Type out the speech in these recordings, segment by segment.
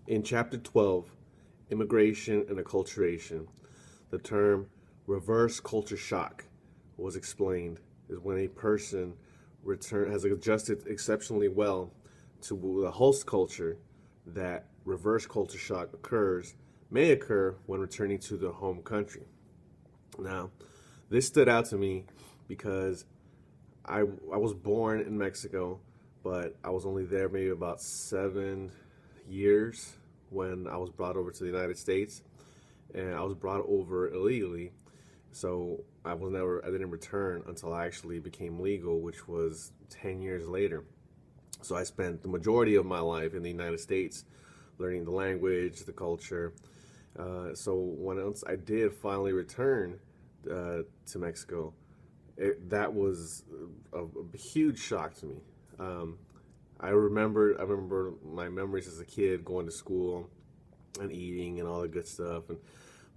In Chapter 12, Immigration and Acculturation, the term reverse culture shock was explained is when a person has adjusted exceptionally well to the host culture that reverse culture shock may occur when returning to the home country. Now, this stood out to me because I was born in Mexico, but I was only there maybe about 7 years when I was brought over to the United States, and I was brought over illegally. So I didn't return until I actually became legal, which was 10 years later. So I spent the majority of my life in the United States learning the language, the culture. So once I did finally return to Mexico, that was a huge shock to me. I remember my memories as a kid going to school and eating and all the good stuff,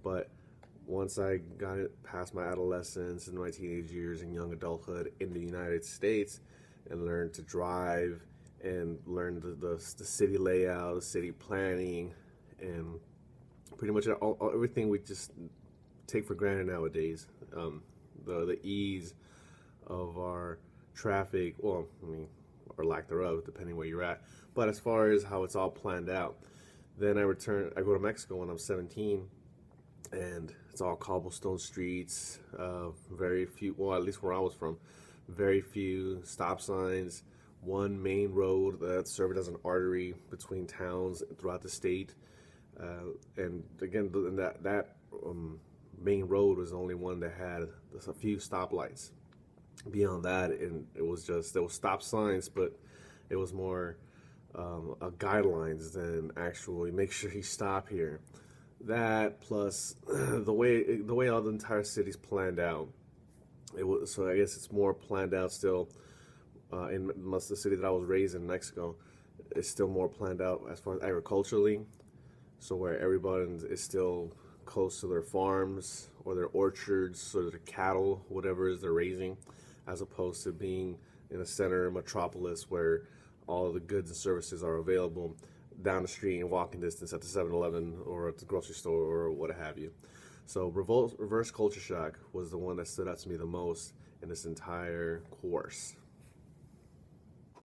but once I got past my adolescence and my teenage years and young adulthood in the United States and learned to drive and learned the city layout, the city planning, and pretty much everything we just take for granted nowadays. The ease of our traffic, well, I mean, or lack thereof, depending where you're at. But as far as how it's all planned out, then I go to Mexico when I'm 17, and it's all cobblestone streets, very few, well, at least where I was from, very few stop signs, one main road that served as an artery between towns throughout the state. And again, that main road was the only one that had a few stoplights. Beyond that, and there was stop signs, but it was more guidelines than actually make sure you stop here. That plus the way all the entire city's planned out, so I guess it's more planned out still. In most of the city that I was raised in, Mexico, it's still more planned out as far as agriculturally. So where everybody is still close to their farms or their orchards or their cattle, whatever it is they're raising, as opposed to being in a center metropolis where all of the goods and services are available down the street in walking distance at the 7-Eleven or at the grocery store or what have you. So reverse culture shock was the one that stood out to me the most in this entire course.